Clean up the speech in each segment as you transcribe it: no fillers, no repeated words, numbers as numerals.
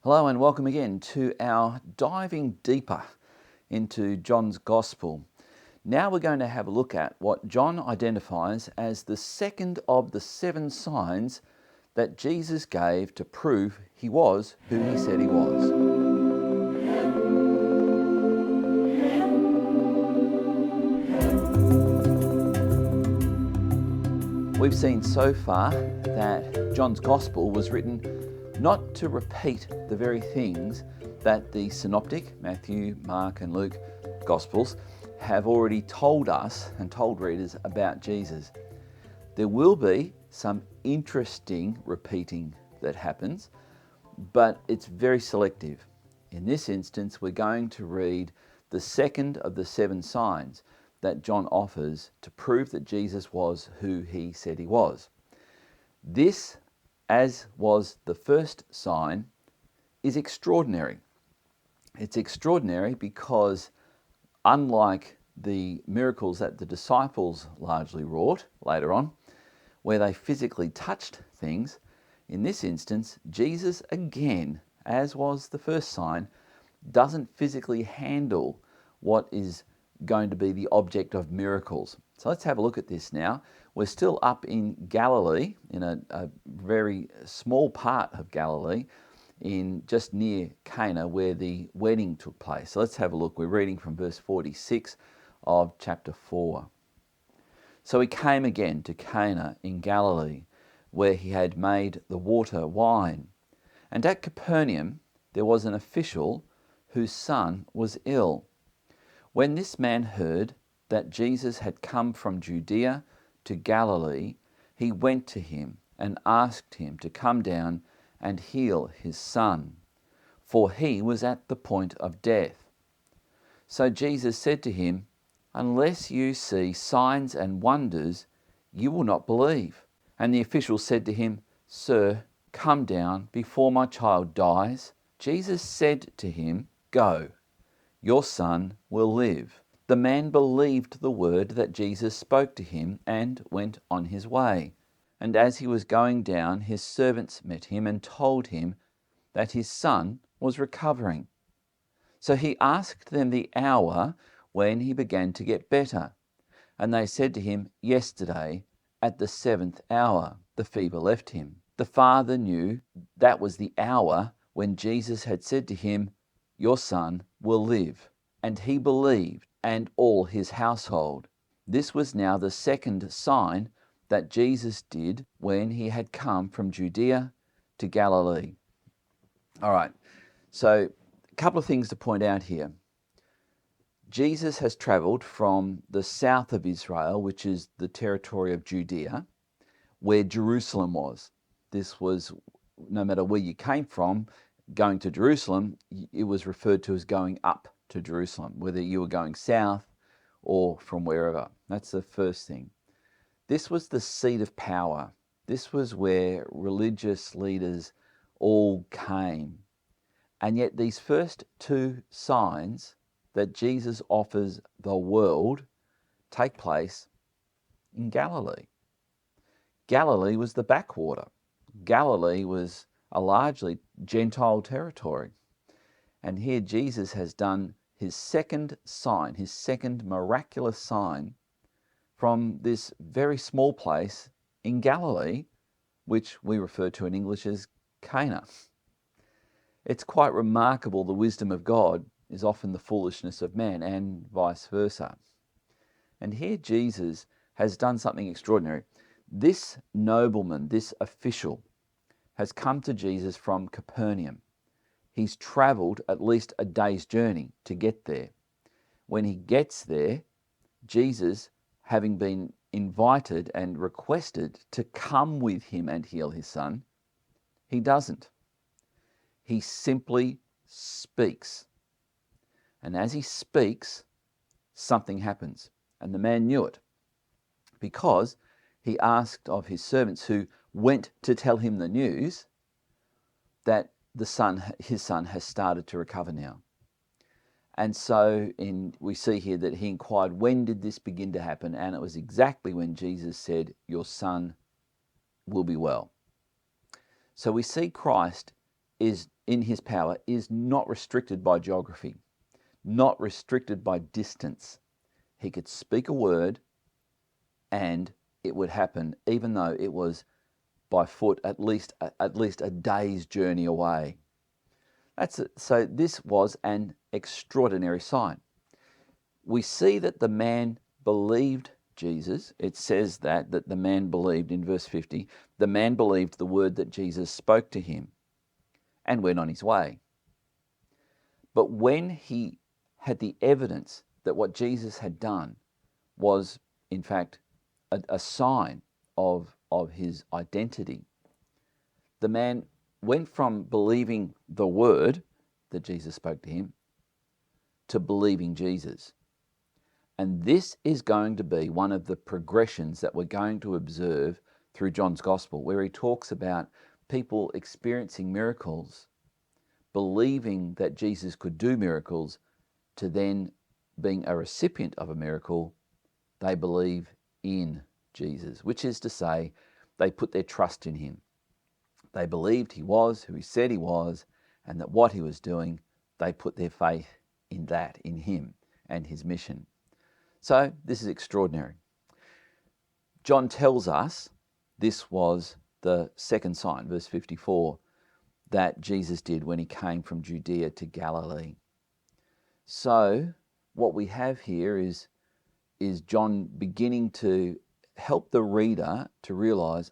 Hello and welcome again to our diving deeper into John's Gospel. Now we're going to have a look at what John identifies as the second of the 7 signs that Jesus gave to prove he was who he said he was. We've seen so far that John's Gospel was written not to repeat the very things that the synoptic, Matthew, Mark and Luke Gospels have already told us and told readers about Jesus. There will be some interesting repeating that happens, but it's very selective. In this instance, we're going to read the second of the 7 signs that John offers to prove that Jesus was who he said he was. This, as was the first sign, is extraordinary. It's extraordinary because, unlike the miracles that the disciples largely wrought later on, where they physically touched things, in this instance, Jesus again, as was the first sign, doesn't physically handle what is going to be the object of miracles. So let's have a look at this now. We're still up in Galilee, in a very small part of Galilee, in just near Cana, where the wedding took place. So let's have a look. We're reading from verse 46 of chapter 4. So he came again to Cana in Galilee, where he had made the water wine. And at Capernaum there was an official whose son was ill. When this man heard that Jesus had come from Judea to Galilee, he went to him and asked him to come down and heal his son, for he was at the point of death. So Jesus said to him, "Unless you see signs and wonders, you will not believe." And the official said to him, "Sir, come down before my child dies." Jesus said to him, "Go, your son will live." The man believed the word that Jesus spoke to him and went on his way. And as he was going down, his servants met him and told him that his son was recovering. So he asked them the hour when he began to get better. And they said to him, "Yesterday, at the 7th hour, the fever left him." The father knew that was the hour when Jesus had said to him, "Your son will live." And he believed, and all his household. This was now the second sign that Jesus did when he had come from Judea to Galilee. All right, so a couple of things to point out here. Jesus has travelled from the south of Israel, which is the territory of Judea, where Jerusalem was. This was, no matter where you came from, going to Jerusalem, it was referred to as going up to Jerusalem, whether you were going south or from wherever. That's the first thing. This was the seat of power. This was where religious leaders all came. And yet these first 2 signs that Jesus offers the world take place in Galilee. Galilee was the backwater. Galilee was a largely Gentile territory. And here Jesus has done his second sign, his second miraculous sign, from this very small place in Galilee, which we refer to in English as Cana. It's quite remarkable the wisdom of God is often the foolishness of man, and vice versa. And here Jesus has done something extraordinary. This nobleman, this official, has come to Jesus from Capernaum. He's travelled at least a day's journey to get there. When he gets there, Jesus, having been invited and requested to come with him and heal his son, he doesn't. He simply speaks. And as he speaks, something happens. And the man knew it, because he asked of his servants who went to tell him the news that his son has started to recover now. And so we see here that he inquired, when did this begin to happen? And it was exactly when Jesus said, "Your son will be well." So we see Christ is in his power is not restricted by geography, not restricted by distance. He could speak a word and it would happen, even though it was by foot at least a day's journey away. So this was an extraordinary sign. We see that the man believed Jesus. It says that the man believed in verse 50. The man believed the word that Jesus spoke to him and went on his way. But when he had the evidence that what Jesus had done was, in fact, a sign of his identity, the man went from believing the word that Jesus spoke to him to believing Jesus. And this is going to be one of the progressions that we're going to observe through John's Gospel, where he talks about people experiencing miracles, believing that Jesus could do miracles, to then being a recipient of a miracle, they believe in Jesus, which is to say, they put their trust in him. They believed he was who he said he was, and that what he was doing, they put their faith in that, in him and his mission. So this is extraordinary. John tells us this was the second sign, verse 54, that Jesus did when he came from Judea to Galilee. So what we have here is John beginning to help the reader to realize,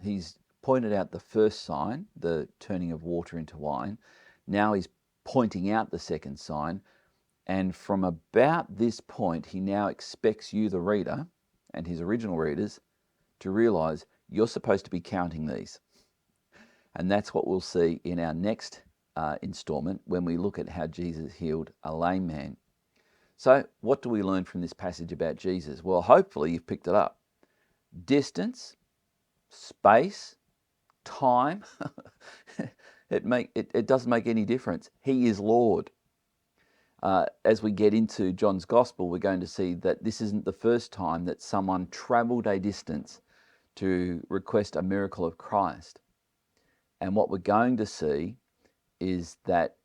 he's pointed out the first sign, the turning of water into wine. Now he's pointing out the second sign. And from about this point, he now expects you, the reader, and his original readers, to realize you're supposed to be counting these. And that's what we'll see in our next installment when we look at how Jesus healed a lame man. So what do we learn from this passage about Jesus? Well, hopefully you've picked it up. Distance, space, time, it doesn't make any difference. He is Lord. As we get into John's Gospel, we're going to see that this isn't the first time that someone travelled a distance to request a miracle of Christ. And what we're going to see is that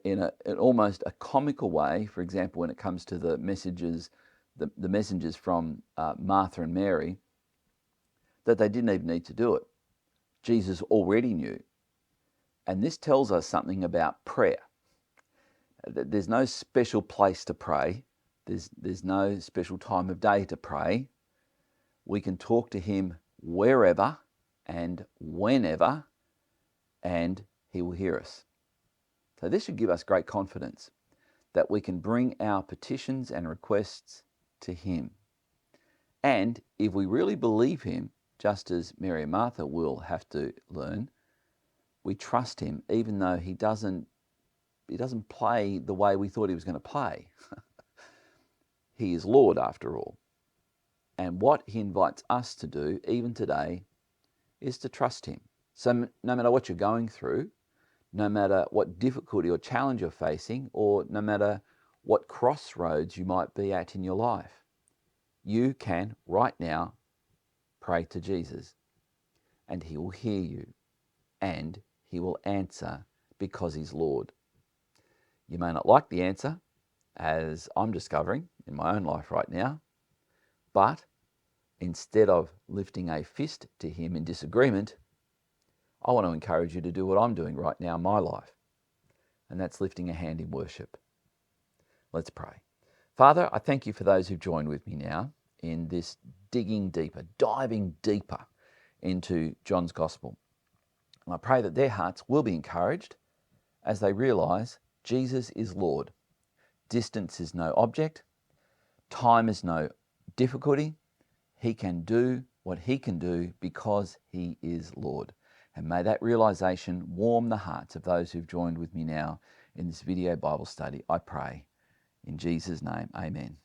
in almost a comical way, for example, when it comes to the messengers from Martha and Mary, that they didn't even need to do it. Jesus already knew. And this tells us something about prayer. There's no special place to pray. There's no special time of day to pray. We can talk to him wherever and whenever, and he will hear us. So this should give us great confidence that we can bring our petitions and requests to him. And if we really believe him, just as Mary and Martha will have to learn, we trust him even though he doesn't play the way we thought he was going to play. He is Lord after all. And what he invites us to do, even today, is to trust him. So no matter what you're going through, no matter what difficulty or challenge you're facing, or no matter what crossroads you might be at in your life, you can right now pray to Jesus, and he will hear you, and he will answer because he's Lord. You may not like the answer, as I'm discovering in my own life right now, but instead of lifting a fist to him in disagreement, I want to encourage you to do what I'm doing right now in my life, and that's lifting a hand in worship. Let's pray. Father, I thank you for those who've joined with me now in this digging deeper, diving deeper into John's Gospel. And I pray that their hearts will be encouraged as they realise Jesus is Lord. Distance is no object. Time is no difficulty. He can do what he can do because he is Lord. And may that realisation warm the hearts of those who've joined with me now in this video Bible study, I pray. In Jesus' name, amen.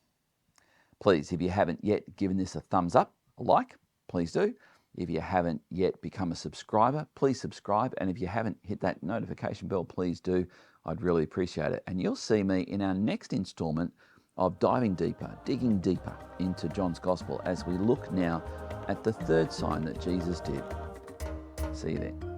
Please, if you haven't yet given this a thumbs up, a like, please do. If you haven't yet become a subscriber, please subscribe. And if you haven't hit that notification bell, please do. I'd really appreciate it. And you'll see me in our next installment of diving deeper, digging deeper into John's Gospel as we look now at the third sign that Jesus did. See you then.